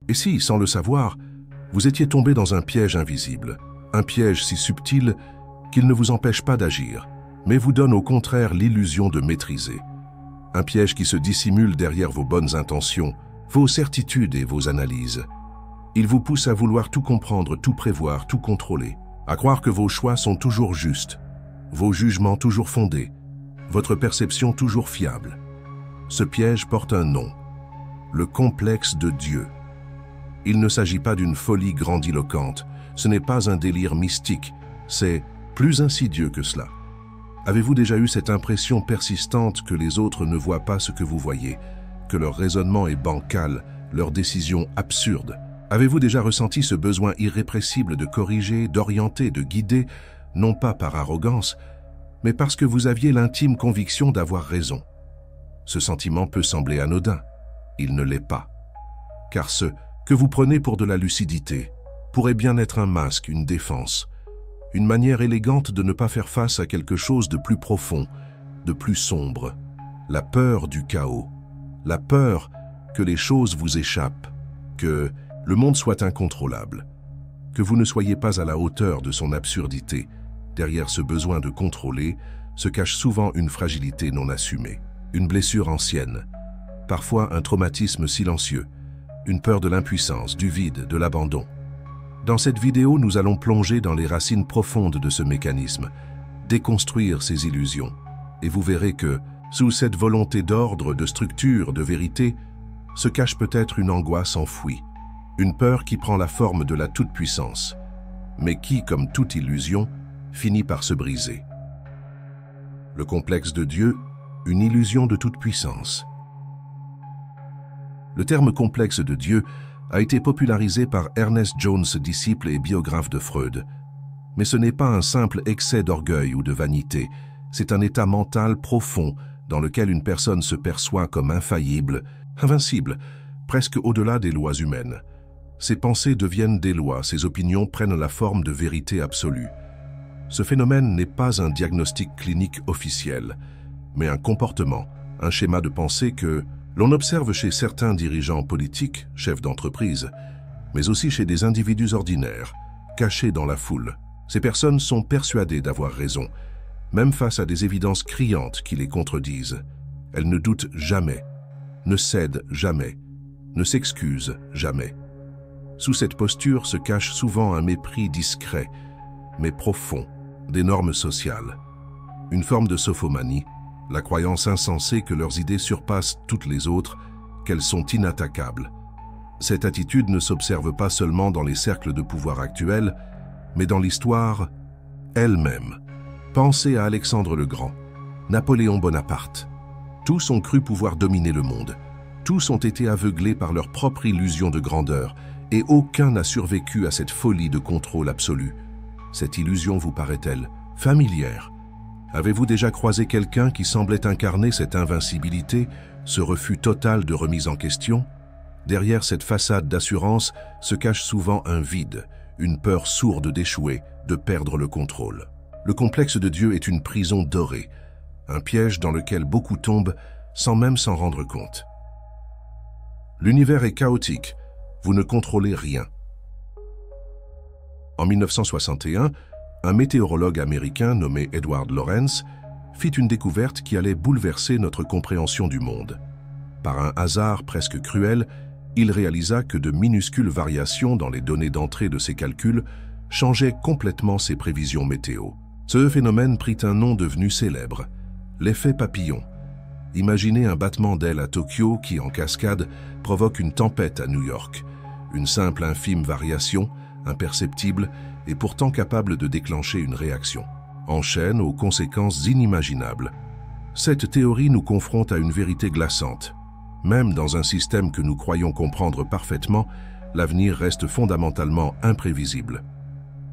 Et si, sans le savoir, vous étiez tombé dans un piège invisible, un piège si subtil qu'il ne vous empêche pas d'agir, mais vous donne au contraire l'illusion de maîtriser. Un piège qui se dissimule derrière vos bonnes intentions, vos certitudes et vos analyses. Il vous pousse à vouloir tout comprendre, tout prévoir, tout contrôler, à croire que vos choix sont toujours justes, vos jugements toujours fondés, votre perception toujours fiable. Ce piège porte un nom, le complexe de Dieu. Il ne s'agit pas d'une folie grandiloquente, ce n'est pas un délire mystique, c'est plus insidieux que cela. Avez-vous déjà eu cette impression persistante que les autres ne voient pas ce que vous voyez, que leur raisonnement est bancal, leurs décisions absurdes? Avez-vous déjà ressenti ce besoin irrépressible de corriger, d'orienter, de guider, non pas par arrogance, mais parce que vous aviez l'intime conviction d'avoir raison? Ce sentiment peut sembler anodin, il ne l'est pas. Car ce que vous prenez pour de la lucidité pourrait bien être un masque, une défense, une manière élégante de ne pas faire face à quelque chose de plus profond, de plus sombre, la peur du chaos, la peur que les choses vous échappent, que le monde soit incontrôlable, que vous ne soyez pas à la hauteur de son absurdité. Derrière ce besoin de contrôler se cache souvent une fragilité non assumée, une blessure ancienne, parfois un traumatisme silencieux, une peur de l'impuissance, du vide, de l'abandon. Dans cette vidéo, nous allons plonger dans les racines profondes de ce mécanisme, déconstruire ces illusions, et vous verrez que, sous cette volonté d'ordre, de structure, de vérité, se cache peut-être une angoisse enfouie, une peur qui prend la forme de la toute-puissance, mais qui, comme toute illusion, finit par se briser. Le complexe de Dieu, une illusion de toute-puissance. Le terme complexe de Dieu a été popularisé par Ernest Jones, disciple et biographe de Freud. Mais ce n'est pas un simple excès d'orgueil ou de vanité, c'est un état mental profond dans lequel une personne se perçoit comme infaillible, invincible, presque au-delà des lois humaines. Ses pensées deviennent des lois, ses opinions prennent la forme de vérité absolue. Ce phénomène n'est pas un diagnostic clinique officiel, mais un comportement, un schéma de pensée que l'on observe chez certains dirigeants politiques, chefs d'entreprise, mais aussi chez des individus ordinaires, cachés dans la foule. Ces personnes sont persuadées d'avoir raison, même face à des évidences criantes qui les contredisent. Elles ne doutent jamais, ne cèdent jamais, ne s'excusent jamais. Sous cette posture se cache souvent un mépris discret, mais profond, des normes sociales. Une forme de sophomanie, la croyance insensée que leurs idées surpassent toutes les autres, qu'elles sont inattaquables. Cette attitude ne s'observe pas seulement dans les cercles de pouvoir actuels, mais dans l'histoire elle-même. Pensez à Alexandre le Grand, Napoléon Bonaparte. Tous ont cru pouvoir dominer le monde. Tous ont été aveuglés par leur propre illusion de grandeur, et aucun n'a survécu à cette folie de contrôle absolu. Cette illusion vous paraît-elle familière? Avez-vous déjà croisé quelqu'un qui semblait incarner cette invincibilité, ce refus total de remise en question? Derrière cette façade d'assurance se cache souvent un vide, une peur sourde d'échouer, de perdre le contrôle. Le complexe de Dieu est une prison dorée, un piège dans lequel beaucoup tombent sans même s'en rendre compte. L'univers est chaotique, vous ne contrôlez rien. En 1961, un météorologue américain nommé Edward Lorenz fit une découverte qui allait bouleverser notre compréhension du monde. Par un hasard presque cruel, il réalisa que de minuscules variations dans les données d'entrée de ses calculs changeaient complètement ses prévisions météo. Ce phénomène prit un nom devenu célèbre, l'effet papillon. Imaginez un battement d'ailes à Tokyo qui, en cascade, provoque une tempête à New York. Une simple infime variation, imperceptible, et pourtant capable de déclencher une réaction. En chaîne aux conséquences inimaginables. Cette théorie nous confronte à une vérité glaçante. Même dans un système que nous croyons comprendre parfaitement, l'avenir reste fondamentalement imprévisible.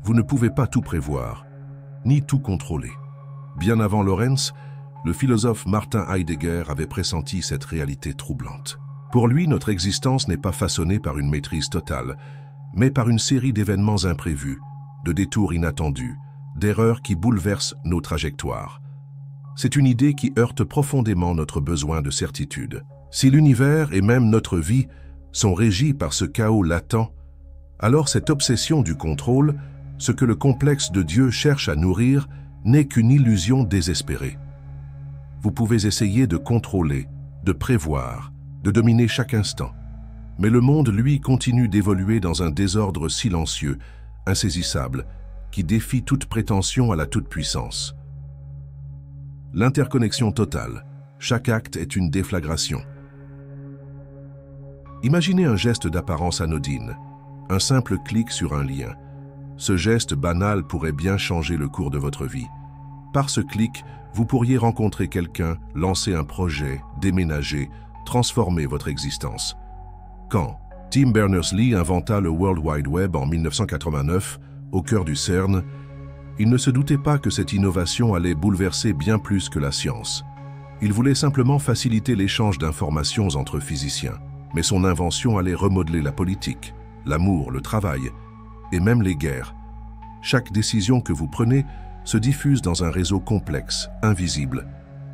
Vous ne pouvez pas tout prévoir, ni tout contrôler. Bien avant Lorenz, le philosophe Martin Heidegger avait pressenti cette réalité troublante. Pour lui, notre existence n'est pas façonnée par une maîtrise totale, mais par une série d'événements imprévus, de détours inattendus, d'erreurs qui bouleversent nos trajectoires. C'est une idée qui heurte profondément notre besoin de certitude. Si l'univers et même notre vie sont régis par ce chaos latent, alors cette obsession du contrôle, ce que le complexe de Dieu cherche à nourrir, n'est qu'une illusion désespérée. Vous pouvez essayer de contrôler, de prévoir, de dominer chaque instant. Mais le monde, lui, continue d'évoluer dans un désordre silencieux, insaisissable, qui défie toute prétention à la toute-puissance. L'interconnexion totale. Chaque acte est une déflagration. Imaginez un geste d'apparence anodine, un simple clic sur un lien. Ce geste banal pourrait bien changer le cours de votre vie. Par ce clic, vous pourriez rencontrer quelqu'un, lancer un projet, déménager, transformer votre existence. Quand Tim Berners-Lee inventa le World Wide Web en 1989, au cœur du CERN, il ne se doutait pas que cette innovation allait bouleverser bien plus que la science. Il voulait simplement faciliter l'échange d'informations entre physiciens, mais son invention allait remodeler la politique, l'amour, le travail et même les guerres. Chaque décision que vous prenez se diffuse dans un réseau complexe, invisible,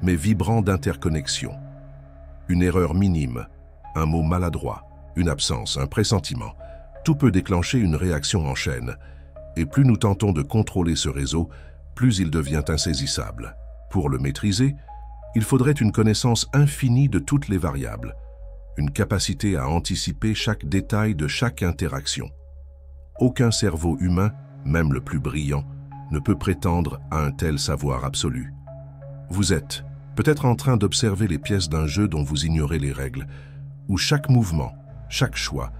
mais vibrant d'interconnexion. Une erreur minime, un mot maladroit, une absence, un pressentiment, tout peut déclencher une réaction en chaîne. Et plus nous tentons de contrôler ce réseau, plus il devient insaisissable. Pour le maîtriser, il faudrait une connaissance infinie de toutes les variables, une capacité à anticiper chaque détail de chaque interaction. Aucun cerveau humain, même le plus brillant, ne peut prétendre à un tel savoir absolu. Vous êtes peut-être en train d'observer les pièces d'un jeu dont vous ignorez les règles, où chaque mouvement, chaque choix,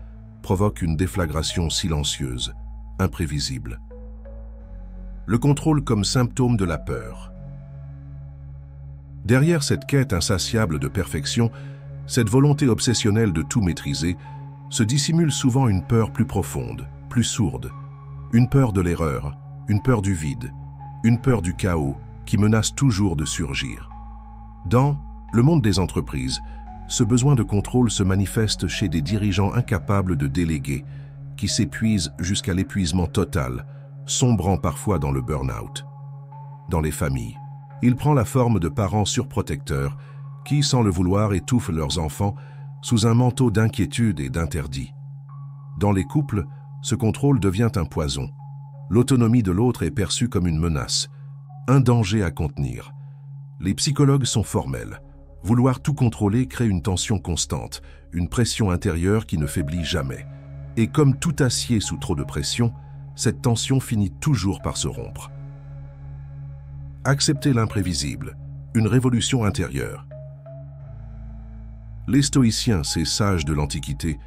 provoque une déflagration silencieuse, imprévisible. Le contrôle comme symptôme de la peur. Derrière cette quête insatiable de perfection, cette volonté obsessionnelle de tout maîtriser, se dissimule souvent une peur plus profonde, plus sourde, une peur de l'erreur, une peur du vide, une peur du chaos qui menace toujours de surgir. Dans le monde des entreprises, ce besoin de contrôle se manifeste chez des dirigeants incapables de déléguer, qui s'épuisent jusqu'à l'épuisement total, sombrant parfois dans le burn-out. Dans les familles, il prend la forme de parents surprotecteurs qui, sans le vouloir, étouffent leurs enfants sous un manteau d'inquiétude et d'interdit. Dans les couples, ce contrôle devient un poison. L'autonomie de l'autre est perçue comme une menace, un danger à contenir. Les psychologues sont formels. Vouloir tout contrôler crée une tension constante, une pression intérieure qui ne faiblit jamais. Et comme tout acier sous trop de pression, cette tension finit toujours par se rompre. Accepter l'imprévisible, une révolution intérieure. Les stoïciens, ces sages de l'Antiquité,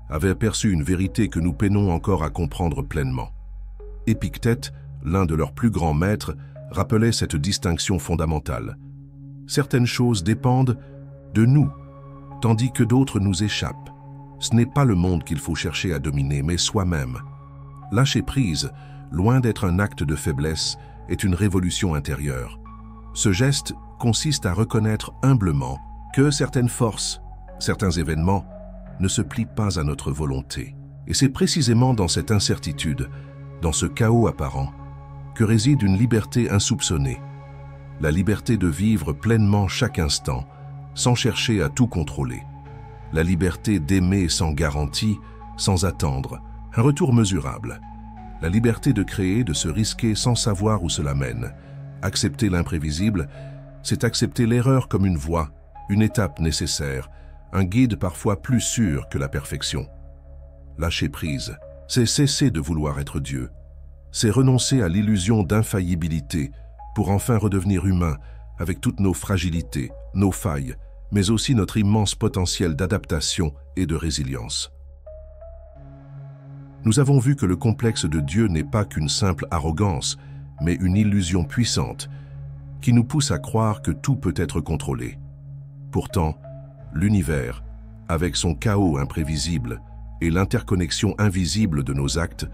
avaient aperçu une vérité que nous peinons encore à comprendre pleinement. Épictète, l'un de leurs plus grands maîtres, rappelait cette distinction fondamentale. Certaines choses dépendent de nous, tandis que d'autres nous échappent. Ce n'est pas le monde qu'il faut chercher à dominer, mais soi-même. Lâcher prise, loin d'être un acte de faiblesse, est une révolution intérieure. Ce geste consiste à reconnaître humblement que certaines forces, certains événements, ne se plient pas à notre volonté. Et c'est précisément dans cette incertitude, dans ce chaos apparent, que réside une liberté insoupçonnée. La liberté de vivre pleinement chaque instant, sans chercher à tout contrôler. La liberté d'aimer sans garantie, sans attendre, un retour mesurable. La liberté de créer, de se risquer sans savoir où cela mène. Accepter l'imprévisible, c'est accepter l'erreur comme une voie, une étape nécessaire, un guide parfois plus sûr que la perfection. Lâcher prise, c'est cesser de vouloir être Dieu. C'est renoncer à l'illusion d'infaillibilité pour enfin redevenir humain avec toutes nos fragilités, nos failles, mais aussi notre immense potentiel d'adaptation et de résilience. Nous avons vu que le complexe de Dieu n'est pas qu'une simple arrogance, mais une illusion puissante qui nous pousse à croire que tout peut être contrôlé. Pourtant, l'univers, avec son chaos imprévisible et l'interconnexion invisible de nos actes,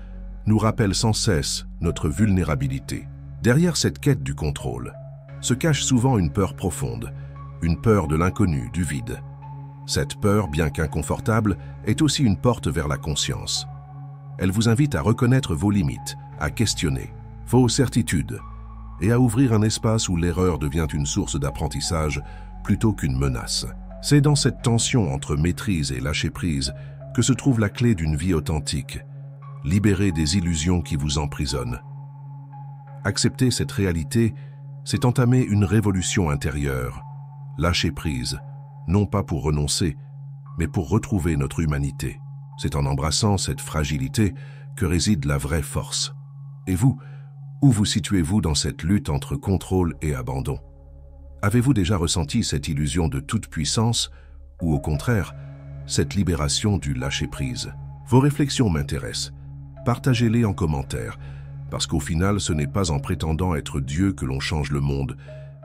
nous rappelle sans cesse notre vulnérabilité. Derrière cette quête du contrôle, se cache souvent une peur profonde, une peur de l'inconnu, du vide. Cette peur, bien qu'inconfortable, est aussi une porte vers la conscience. Elle vous invite à reconnaître vos limites, à questionner vos certitudes et à ouvrir un espace où l'erreur devient une source d'apprentissage plutôt qu'une menace. C'est dans cette tension entre maîtrise et lâcher-prise que se trouve la clé d'une vie authentique, libérée des illusions qui vous emprisonnent. Accepter cette réalité, c'est entamer une révolution intérieure, lâcher prise, non pas pour renoncer, mais pour retrouver notre humanité. C'est en embrassant cette fragilité que réside la vraie force. Et vous, où vous situez-vous dans cette lutte entre contrôle et abandon? Avez-vous déjà ressenti cette illusion de toute puissance ou au contraire, cette libération du lâcher-prise? Vos réflexions m'intéressent. Partagez-les en commentaire, parce qu'au final, ce n'est pas en prétendant être Dieu que l'on change le monde,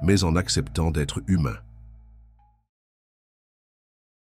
mais en acceptant d'être humain.